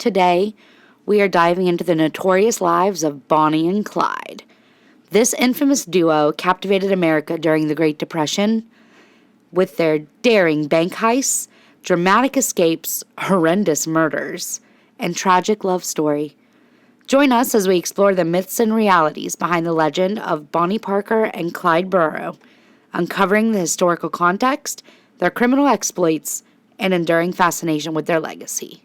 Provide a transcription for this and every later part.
Today, we are diving into the notorious lives of Bonnie and Clyde. This infamous duo captivated America during the Great Depression with their daring bank heists, dramatic escapes, horrendous murders, and tragic love story. Join us as we explore the myths and realities behind the legend of Bonnie Parker and Clyde Barrow, uncovering the historical context, their criminal exploits, and enduring fascination with their legacy.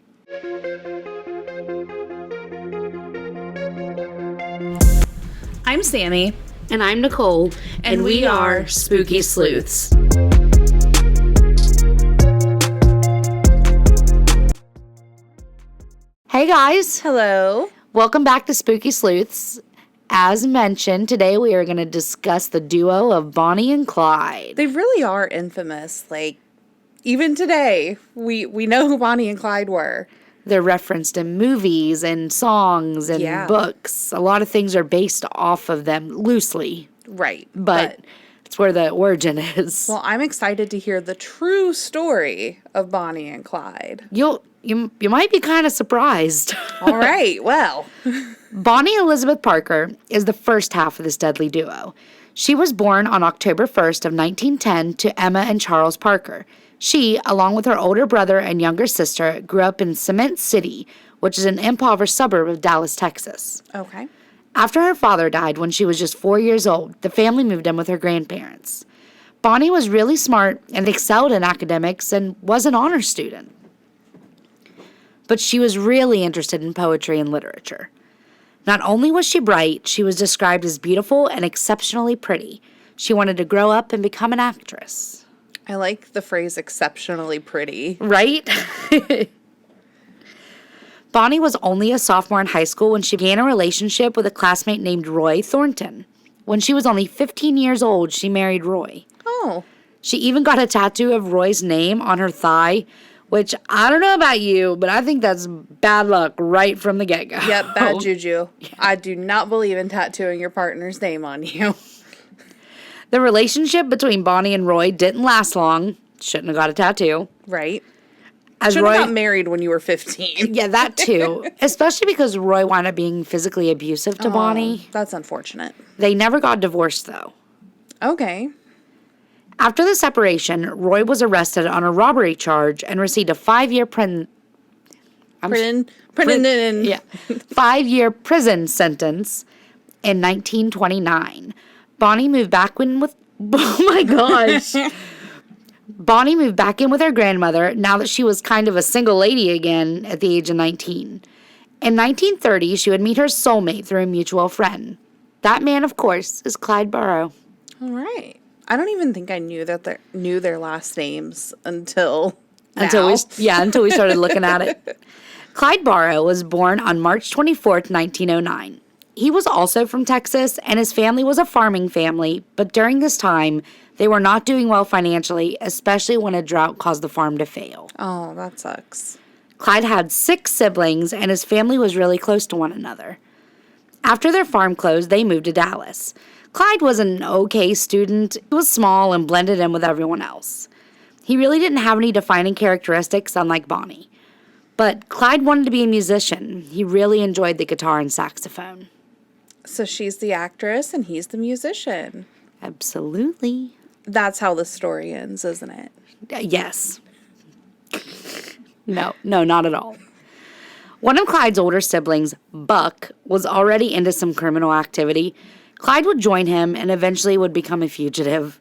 I'm Sammy. And I'm Nicole, and we are Spooky Sleuths. Hey guys! Hello. Welcome back to Spooky Sleuths. As mentioned, today we are going to discuss the duo of Bonnie and Clyde. They really are infamous. Even today, we know who Bonnie and Clyde were. They're referenced in movies and songs and books. A lot of things are based off of them loosely. Right. But it's where the origin is. Well, I'm excited to hear the true story of Bonnie and Clyde. You might be kind of surprised. All right, well. Bonnie Elizabeth Parker is the first half of this deadly duo. She was born on October 1st of 1910 to Emma and Charles Parker. She, along with her older brother and younger sister, grew up in Cement City, which is an impoverished suburb of Dallas, Texas. Okay. After her father died when she was just 4 years old, the family moved in with her grandparents. Bonnie was really smart and excelled in academics and was an honor student. But she was really interested in poetry and literature. Not only was she bright, she was described as beautiful and exceptionally pretty. She wanted to grow up and become an actress. I like the phrase exceptionally pretty. Right? Bonnie was only a sophomore in high school when she began a relationship with a classmate named Roy Thornton. When she was only 15 years old, she married Roy. Oh. She even got a tattoo of Roy's name on her thigh, which I don't know about you, but I think that's bad luck right from the get-go. Yep, bad juju. I do not believe in tattooing your partner's name on you. The relationship between Bonnie and Roy didn't last long. Shouldn't have got a tattoo. Right. As Roy Roy got married when you were 15. Yeah, that too. Especially because Roy wound up being physically abusive to Bonnie. That's unfortunate. They never got divorced, though. Okay. After the separation, Roy was arrested on a robbery charge and received a 5-year 5-year prison sentence in 1929. Bonnie moved back in with Bonnie moved back in with her grandmother now that she was kind of a single lady again at the age of 19. In 1930, she would meet her soulmate through a mutual friend. That man, of course, is Clyde Barrow. All right. I don't even think I knew their last names until we started looking at it. Clyde Barrow was born on March 24th, 1909. He was also from Texas, and his family was a farming family, but during this time, they were not doing well financially, especially when a drought caused the farm to fail. Oh, that sucks. Clyde had 6 siblings, and his family was really close to one another. After their farm closed, they moved to Dallas. Clyde was an okay student. He was small and blended in with everyone else. He really didn't have any defining characteristics, unlike Bonnie. But Clyde wanted to be a musician. He really enjoyed the guitar and saxophone. So she's the actress and he's the musician. Absolutely. That's how the story ends, isn't it? Yes. No, not at all. One of Clyde's older siblings, Buck, was already into some criminal activity. Clyde would join him and eventually would become a fugitive.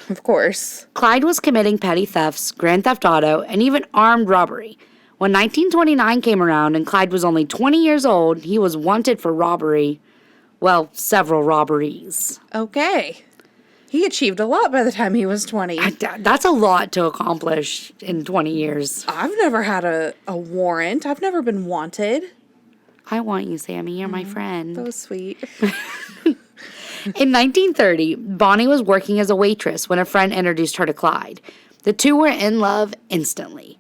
Of course. Clyde was committing petty thefts, grand theft auto, and even armed robbery. When 1929 came around and Clyde was only 20 years old, he was wanted for robbery. Well, several robberies. Okay. He achieved a lot by the time he was 20. That's a lot to accomplish in 20 years. I've never had a warrant. I've never been wanted. I want you, Sammy. You're my friend. That was sweet. In 1930, Bonnie was working as a waitress when a friend introduced her to Clyde. The two were in love instantly.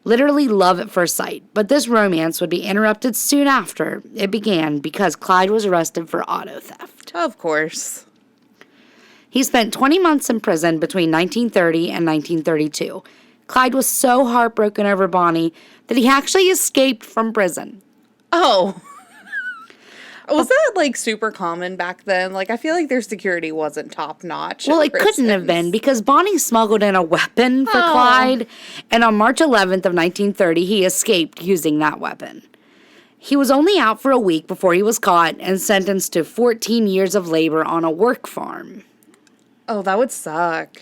Literally love at first sight, but this romance would be interrupted soon after it began because Clyde was arrested for auto theft. Of course. He spent 20 months in prison between 1930 and 1932. Clyde was so heartbroken over Bonnie that he actually escaped from prison. Oh. Was that, like, super common back then? Like, I feel like their security wasn't top-notch. Well, it couldn't have been because Bonnie smuggled in a weapon for Oh. Clyde, and on March 11th of 1930, he escaped using that weapon. He was only out for a week before he was caught and sentenced to 14 years of labor on a work farm. Oh, that would suck.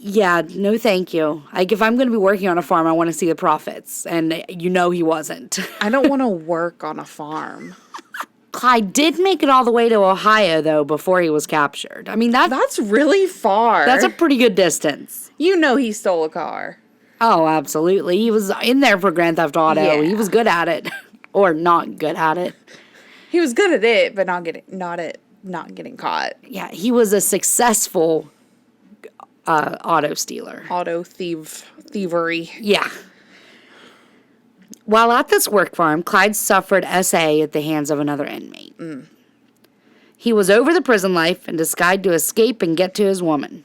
Yeah, no thank you. Like, if I'm going to be working on a farm, I want to see the profits, and you know he wasn't. I don't want to work on a farm. Clyde did make it all the way to Ohio, though, before he was captured. I mean, That's really far. that's a pretty good distance. You know he stole a car. Oh, absolutely. He was in there for Grand Theft Auto. Yeah. He was good at it. Or not good at it. He was good at it, but not getting caught. Yeah, he was a successful auto stealer. Auto thievery. Yeah. While at this work farm, Clyde suffered SA at the hands of another inmate. He was over the prison life and decided to escape and get to his woman.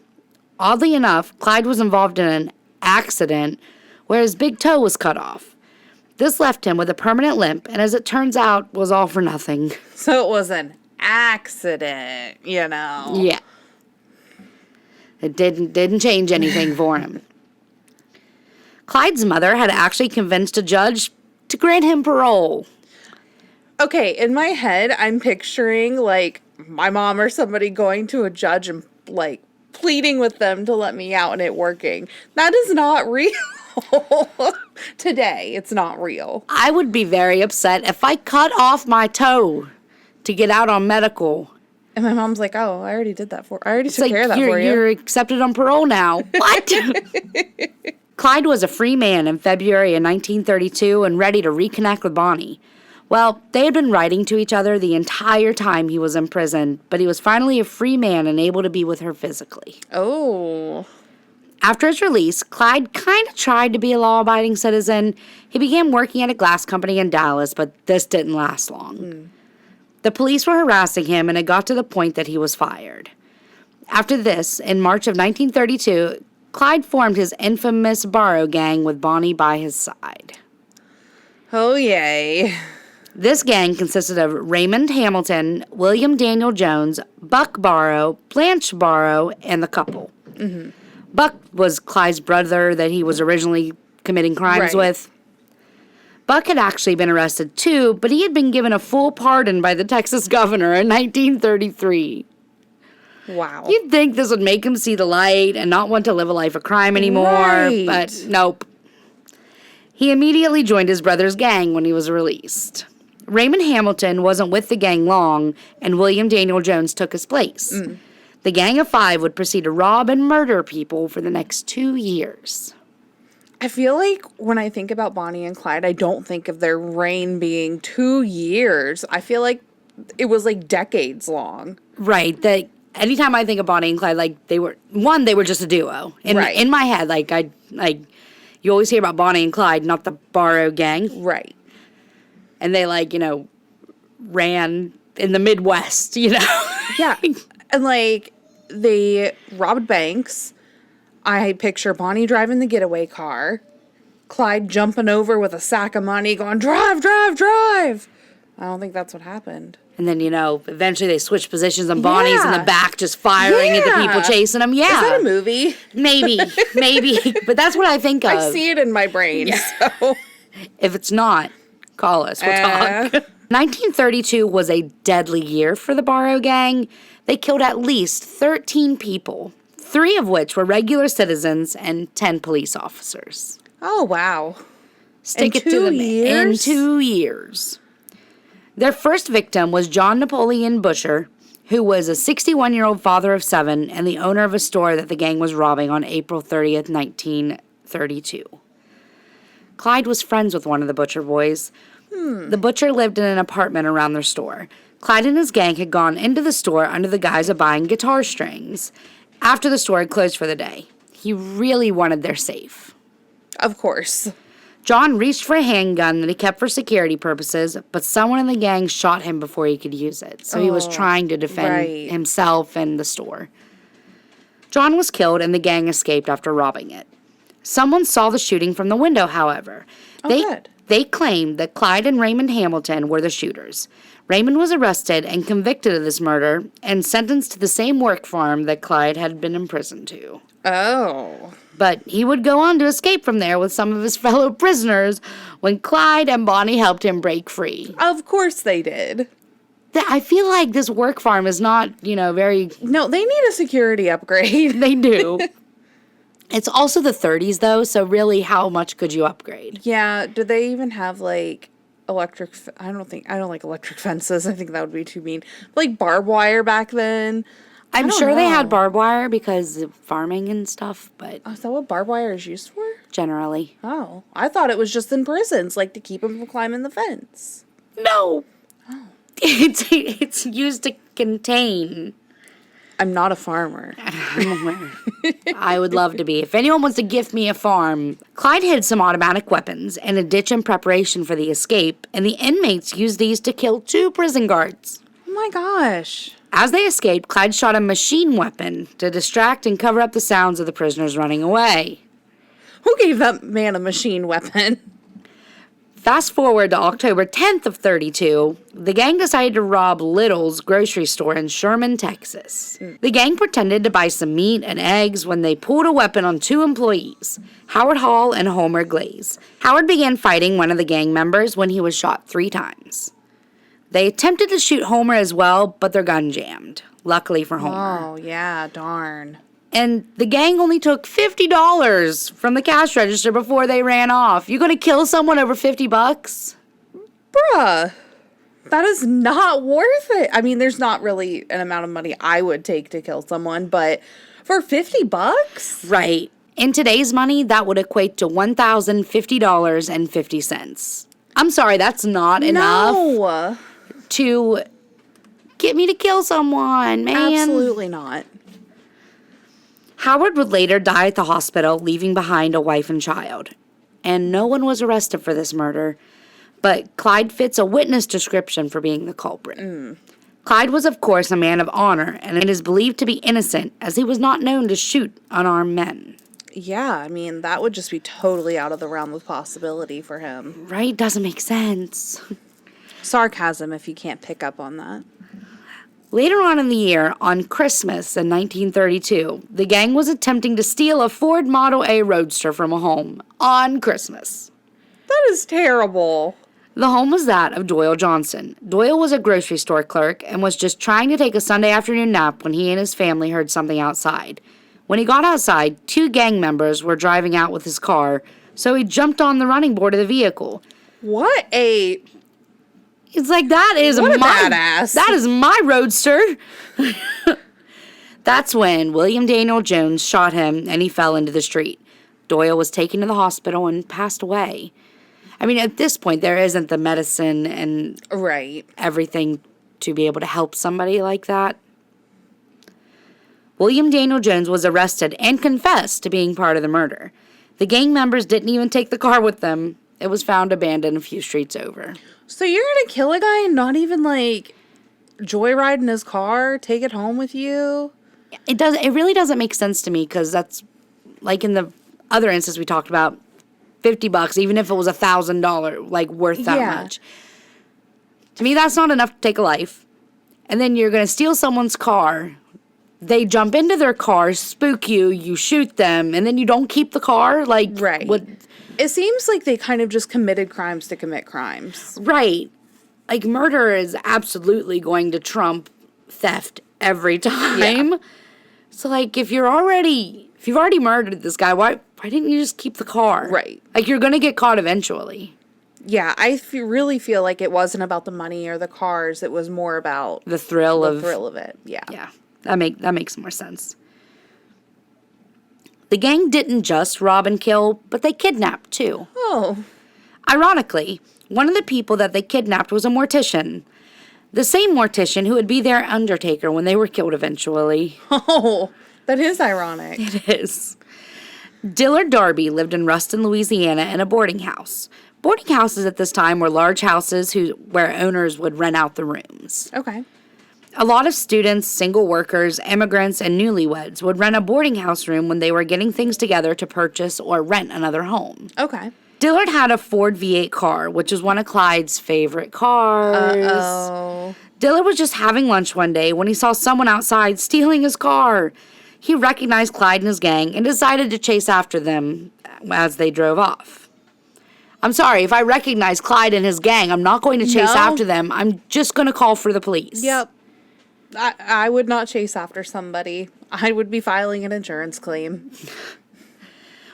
Oddly enough, Clyde was involved in an accident where his big toe was cut off. This left him with a permanent limp, and as it turns out, was all for nothing. So it was an accident, you know. Yeah. It didn't change anything for him. Clyde's mother had actually convinced a judge to grant him parole. Okay, in my head, I'm picturing, like, my mom or somebody going to a judge and, like, pleading with them to let me out and it working. That is not real. Today, it's not real. I would be very upset if I cut off my toe to get out on medical. And my mom's like, oh, I already did that I already It's took like, care of that for you. you're accepted on parole now. What? Clyde was a free man in February of 1932 and ready to reconnect with Bonnie. Well, they had been writing to each other the entire time he was in prison, but he was finally a free man and able to be with her physically. Oh. After his release, Clyde kind of tried to be a law-abiding citizen. He began working at a glass company in Dallas, but this didn't last long. The police were harassing him, and it got to the point that he was fired. After this, in March of 1932, Clyde formed his infamous Barrow Gang with Bonnie by his side. Oh, yay. This gang consisted of Raymond Hamilton, William Daniel Jones, Buck Barrow, Blanche Barrow, and the couple. Buck was Clyde's brother that he was originally committing crimes Right. with. Buck had actually been arrested too, but he had been given a full pardon by the Texas governor in 1933. Wow. You'd think this would make him see the light and not want to live a life of crime anymore, Right. but nope. He immediately joined his brother's gang when he was released. Raymond Hamilton wasn't with the gang long, and William Daniel Jones took his place. The gang of 5 would proceed to rob and murder people for the next 2 years. I feel like when I think about Bonnie and Clyde, I don't think of their reign being 2 years. I feel like it was like decades long. Right. Anytime I think of Bonnie and Clyde, like they were just a duo. Right. In my head, you always hear about Bonnie and Clyde, not the Barrow Gang. Right. And they ran in the Midwest, Yeah. And like they robbed banks. I picture Bonnie driving the getaway car, Clyde jumping over with a sack of money going, drive, drive, drive. I don't think that's what happened. And then, eventually they switch positions and Bonnie's in the Yeah. back just firing at the Yeah. people chasing them. Yeah. Is that a movie? Maybe. But that's what I think of. I see it in my brain. So. If it's not, call us. We'll talk. 1932 was a deadly year for the Barrow Gang. They killed at least 13 people, 3 of which were regular citizens and 10 police officers. Oh, wow. Stick In it to 2 them years? in 2 years. Their first victim was John Napoleon Busher, who was a 61-year-old father of 7 and the owner of a store that the gang was robbing on April 30th, 1932. Clyde was friends with one of the Butcher boys. The Butcher lived in an apartment around their store. Clyde and his gang had gone into the store under the guise of buying guitar strings. After the store had closed for the day, he really wanted their safe. Of course. John reached for a handgun that he kept for security purposes, but someone in the gang shot him before he could use it. So he was trying to defend right. himself and the store. John was killed and the gang escaped after robbing it. Someone saw the shooting from the window, however. Good. They claimed that Clyde and Raymond Hamilton were the shooters. Raymond was arrested and convicted of this murder and sentenced to the same work farm that Clyde had been imprisoned to. Oh. But he would go on to escape from there with some of his fellow prisoners when Clyde and Bonnie helped him break free. Of course they did. I feel like this work farm is not, very... No, they need a security upgrade. They do. It's also the 30s, though, so really, how much could you upgrade? Yeah, do they even have, like, electric... I don't like electric fences. I think that would be too mean. Like, barbed wire back then. I'm sure they had barbed wire because of farming and stuff, but... Oh, is that what barbed wire is used for? Generally. Oh, I thought it was just in prisons, like, to keep them from climbing the fence. No! Oh. It's used to contain... I'm not a farmer. I would love to be. If anyone wants to gift me a farm. Clyde hid some automatic weapons in a ditch in preparation for the escape, and the inmates used these to kill 2 prison guards. Oh my gosh. As they escaped, Clyde shot a machine weapon to distract and cover up the sounds of the prisoners running away. Who gave that man a machine weapon? Fast forward to October 10th of 32, the gang decided to rob Little's grocery store in Sherman, Texas. The gang pretended to buy some meat and eggs when they pulled a weapon on 2 employees, Howard Hall and Homer Glaze. Howard began fighting one of the gang members when he was shot 3 times. They attempted to shoot Homer as well, but their gun jammed, luckily for Homer. Oh, yeah, darn. And the gang only took $50 from the cash register before they ran off. You gonna kill someone over $50? Bruh, that is not worth it. I mean, there's not really an amount of money I would take to kill someone, but for $50? Right. In today's money, that would equate to $1,050.50. I'm sorry, that's not enough to get me to kill someone, man. Absolutely not. Howard would later die at the hospital, leaving behind a wife and child. And no one was arrested for this murder, but Clyde fits a witness description for being the culprit. Clyde was, of course, a man of honor, and it is believed to be innocent, as he was not known to shoot unarmed men. Yeah, I mean, that would just be totally out of the realm of possibility for him. Right? Doesn't make sense. Sarcasm, if you can't pick up on that. Later on in the year, on Christmas in 1932, the gang was attempting to steal a Ford Model A Roadster from a home on Christmas. That is terrible. The home was that of Doyle Johnson. Doyle was a grocery store clerk and was just trying to take a Sunday afternoon nap when he and his family heard something outside. When he got outside, 2 gang members were driving out with his car, so he jumped on the running board of the vehicle. What a... It's like, that is what a my badass. That is my Roadster. That's when William Daniel Jones shot him and he fell into the street. Doyle was taken to the hospital and passed away. I mean, at this point, there isn't the medicine and everything to be able to help somebody like that. William Daniel Jones was arrested and confessed to being part of the murder. The gang members didn't even take the car with them. It was found abandoned a few streets over. So you're gonna kill a guy and not even, like, joyride in his car, take it home with you? It really doesn't make sense to me, because that's, like in the other instance we talked about, $50, even if it was $1,000, like, worth that much. To me, that's not enough to take a life. And then you're gonna steal someone's car. They jump into their car, spook you, you shoot them, and then you don't keep the car? Like, what? It seems like they kind of just committed crimes to commit crimes. Right. Like, murder is absolutely going to trump theft every time. Yeah. So, like, if you've already murdered this guy, why didn't you just keep the car? Right. Like, you're going to get caught eventually. Yeah, I really feel like it wasn't about the money or the cars. It was more about the thrill of it. Yeah. Yeah. That makes more sense. The gang didn't just rob and kill, but they kidnapped too. Oh. Ironically, one of the people that they kidnapped was a mortician. The same mortician who would be their undertaker when they were killed eventually. Oh, that is ironic. It is. Dillard Darby lived in Ruston, Louisiana in a boarding house. Boarding houses at this time were large houses where owners would rent out the rooms. Okay. A lot of students, single workers, immigrants, and newlyweds would rent a boarding house room when they were getting things together to purchase or rent another home. Okay. Dillard had a Ford V8 car, which was one of Clyde's favorite cars. Uh-oh. Dillard was just having lunch one day when he saw someone outside stealing his car. He recognized Clyde and his gang and decided to chase after them as they drove off. I'm sorry, if I recognize Clyde and his gang, I'm not going to chase after them. I'm just going to call for the police. Yep. I would not chase after somebody. I would be filing an insurance claim.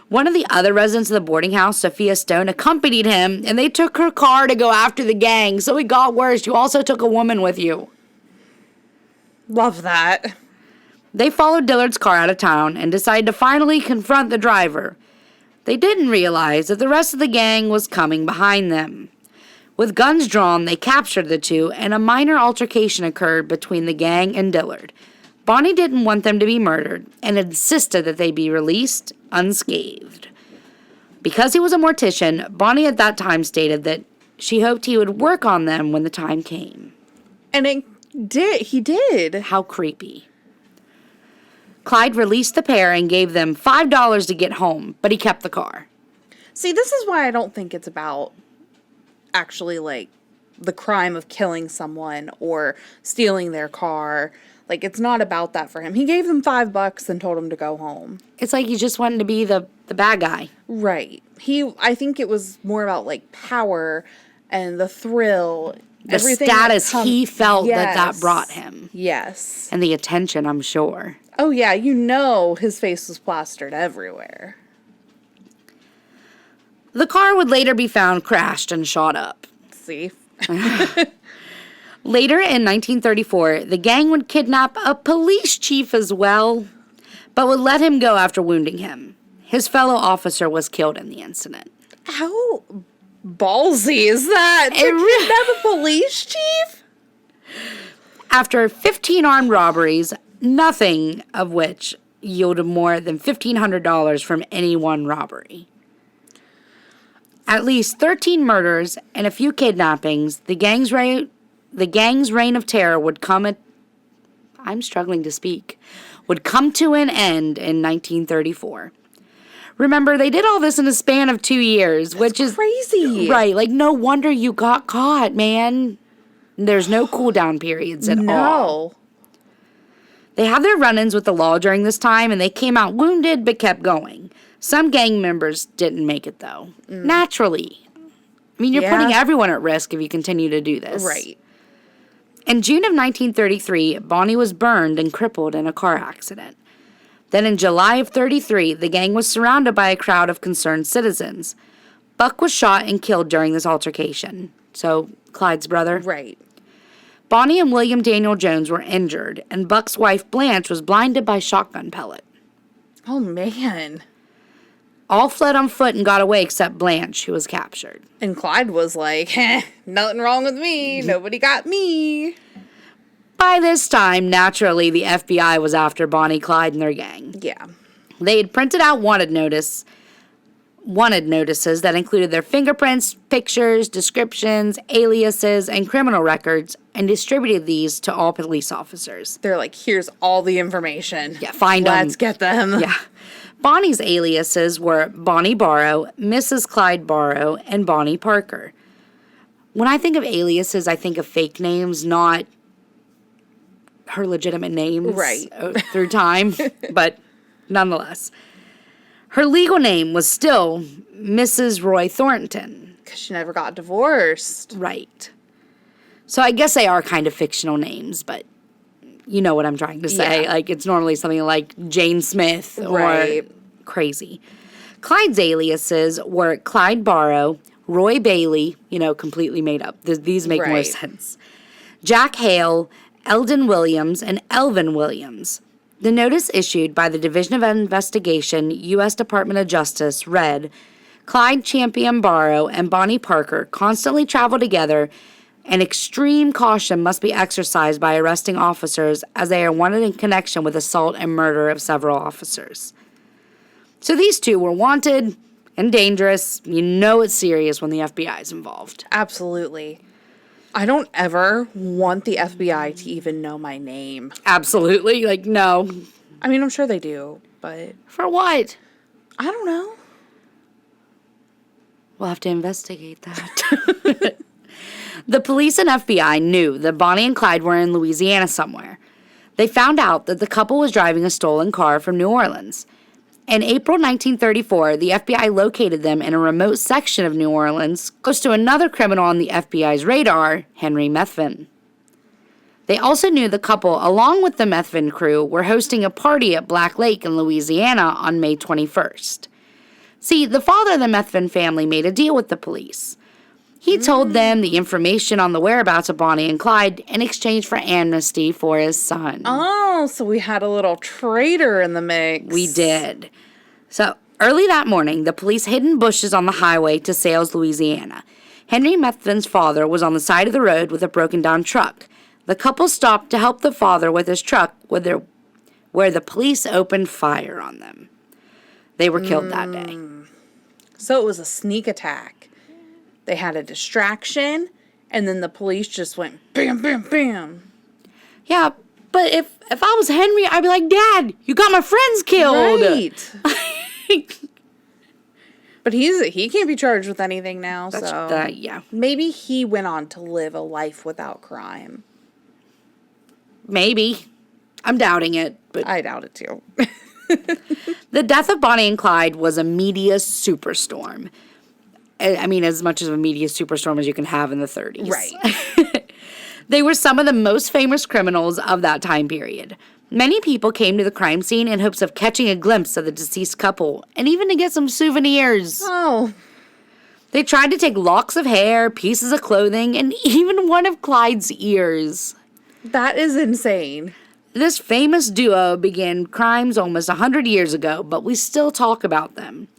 One of the other residents of the boarding house, Sophia Stone, accompanied him, and they took her car to go after the gang. So it got worse. You also took a woman with you. Love that. They followed Dillard's car out of town and decided to finally confront the driver. They didn't realize that the rest of the gang was coming behind them. With guns drawn, they captured the two, and a minor altercation occurred between the gang and Dillard. Bonnie didn't want them to be murdered and insisted that they be released unscathed. Because he was a mortician, Bonnie at that time stated that she hoped he would work on them when the time came. And he did. How creepy. Clyde released the pair and gave them $5 to get home, but he kept the car. See, this is why I don't think it's about actually, like, the crime of killing someone or stealing their car. Like, it's not about that for him. He gave them $5 and told them to go home. It's like he just wanted to be the bad guy. Right. I think it was more about, like, power and the thrill. The status he felt that brought him. Yes. And the attention, I'm sure. Oh, yeah. You know his face was plastered everywhere. The car would later be found crashed and shot up. See? Later in 1934, the gang would kidnap a police chief as well, but would let him go after wounding him. His fellow officer was killed in the incident. How ballsy is that? To kidnap a police chief? After 15 armed robberies, nothing of which yielded more than $1,500 from any one robbery. At least 13 murders and a few kidnappings, the gang's reign of terror would come to an end in 1934. Remember, they did all this in a span of 2 years, which is crazy. Right, like no wonder you got caught, man. There's no cool down periods at all. No. They had their run-ins with the law during this time, and they came out wounded but kept going. Some gang members didn't make it, though. Naturally. I mean, you're putting everyone at risk if you continue to do this. Right. In June of 1933, Bonnie was burned and crippled in a car accident. Then in July of 33, the gang was surrounded by a crowd of concerned citizens. Buck was shot and killed during this altercation. So, Clyde's brother. Right. Bonnie and William Daniel Jones were injured, and Buck's wife, Blanche, was blinded by shotgun pellet. Oh, man. All fled on foot and got away except Blanche, who was captured. And Clyde was like, nothing wrong with me. Nobody got me. By this time, naturally, the FBI was after Bonnie, Clyde, and their gang. Yeah. They had printed out wanted notices that included their fingerprints, pictures, descriptions, aliases, and criminal records, and distributed these to all police officers. They're like, here's all the information. Yeah, find them. Let's get them. Yeah. Bonnie's aliases were Bonnie Barrow, Mrs. Clyde Barrow, and Bonnie Parker. When I think of aliases, I think of fake names, not her legitimate names. Right. Through time, but nonetheless. Her legal name was still Mrs. Roy Thornton. Because she never got divorced. Right. So I guess they are kind of fictional names, but you know what I'm trying to say. Yeah. Like, it's normally something like Jane Smith or Right. crazy. Clyde's aliases were Clyde Barrow, Roy Bailey, completely made up. These make more Right. sense. Jack Hale, Eldon Williams, and Elvin Williams. The notice issued by the Division of Investigation, U.S. Department of Justice, read, Clyde Champion Barrow and Bonnie Parker constantly travel together, and extreme caution must be exercised by arresting officers as they are wanted in connection with assault and murder of several officers. So these two were wanted and dangerous. You know it's serious when the FBI is involved. Absolutely. I don't ever want the FBI to even know my name. Absolutely. Like, no. I mean, I'm sure they do, but For what? I don't know. We'll have to investigate that. The police and FBI knew that Bonnie and Clyde were in Louisiana somewhere. They found out that the couple was driving a stolen car from New Orleans. In April 1934, the FBI located them in a remote section of New Orleans, close to another criminal on the FBI's radar, Henry Methvin. They also knew the couple, along with the Methvin crew, were hosting a party at Black Lake in Louisiana on May 21st. See, the father of the Methvin family made a deal with the police. He told them the information on the whereabouts of Bonnie and Clyde in exchange for amnesty for his son. Oh, so we had a little traitor in the mix. We did. So, early that morning, the police hid in bushes on the highway to Sales, Louisiana. Henry Methvin's father was on the side of the road with a broken-down truck. The couple stopped to help the father with his truck where the police opened fire on them. They were killed that day. So it was a sneak attack. They had a distraction, and then the police just went bam, bam, bam. Yeah, but if I was Henry, I'd be like, Dad, you got my friends killed. Right. But he can't be charged with anything now, Yeah. Maybe he went on to live a life without crime. Maybe. I'm doubting it, but I doubt it too. the death of Bonnie and Clyde was a media superstorm. I mean, as much of a media superstorm as you can have in the 30s. Right. They were some of the most famous criminals of that time period. Many people came to the crime scene in hopes of catching a glimpse of the deceased couple, and even to get some souvenirs. Oh. They tried to take locks of hair, pieces of clothing, and even one of Clyde's ears. That is insane. This famous duo began crimes almost 100 years ago, but we still talk about them.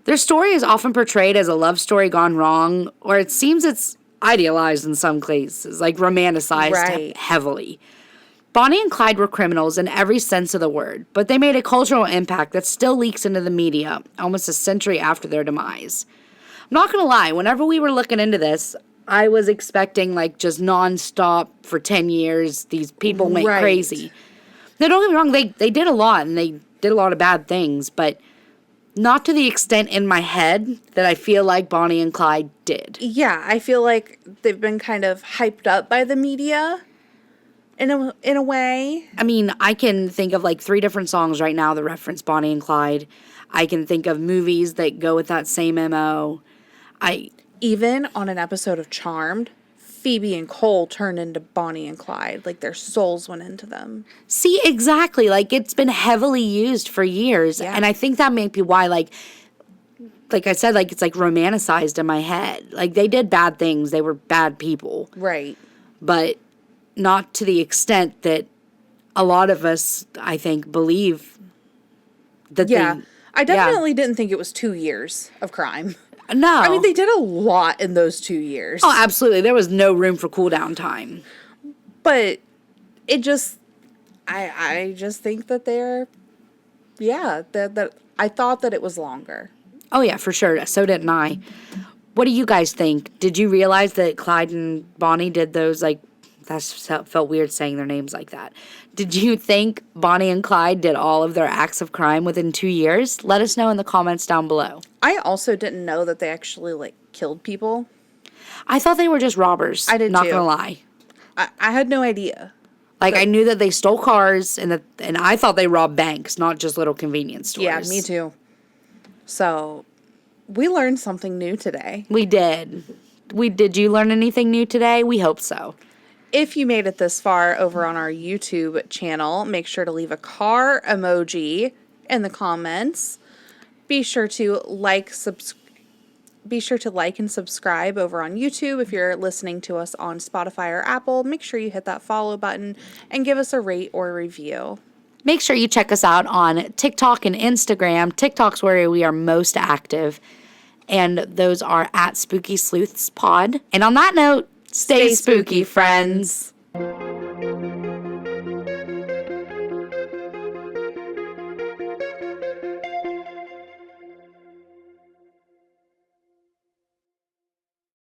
Their story is often portrayed as a love story gone wrong, or it seems it's idealized in some cases, like romanticized heavily. Bonnie and Clyde were criminals in every sense of the word, but they made a cultural impact that still leaks into the media almost a century after their demise. I'm not going to lie, whenever we were looking into this, I was expecting like just nonstop for 10 years, these people went crazy. Now, don't get me wrong, they did a lot, and they did a lot of bad things, but not to the extent in my head that I feel like Bonnie and Clyde did. Yeah, I feel like they've been kind of hyped up by the media in a way. I mean, I can think of like 3 different songs right now that reference Bonnie and Clyde. I can think of movies that go with that same MO. Even on an episode of Charmed, Phoebe and Cole turned into Bonnie and Clyde. Like, their souls went into them. See, exactly. Like, it's been heavily used for years. Yeah. And I think that may be why, like I said, like, it's, like, romanticized in my head. Like, they did bad things. They were bad people. Right. But not to the extent that a lot of us, I think, believe that I definitely didn't think it was 2 years of crime. No. I mean, they did a lot in those 2 years. Oh, absolutely. There was no room for cool down time. But it just, I just think that they're, that I thought that it was longer. Oh, yeah, for sure. So didn't I. What do you guys think? Did you realize that Clyde and Bonnie did those, like, that felt weird saying their names like that. Did you think Bonnie and Clyde did all of their acts of crime within 2 years? Let us know in the comments down below. I also didn't know that they actually, like, killed people. I thought they were just robbers. I did, not too. Not gonna lie. I had no idea. Like, I knew that they stole cars, and I thought they robbed banks, not just little convenience stores. Yeah, me too. So, we learned something new today. We did. Did you learn anything new today? We hope so. If you made it this far over on our YouTube channel, make sure to leave a car emoji in the comments. Be sure to like and subscribe over on YouTube. If you're listening to us on Spotify or Apple, make sure you hit that follow button and give us a rate or review. Make sure you check us out on TikTok and Instagram. TikTok's where we are most active, and those are at Spooky Sleuths Pod. And on that note, stay spooky, friends.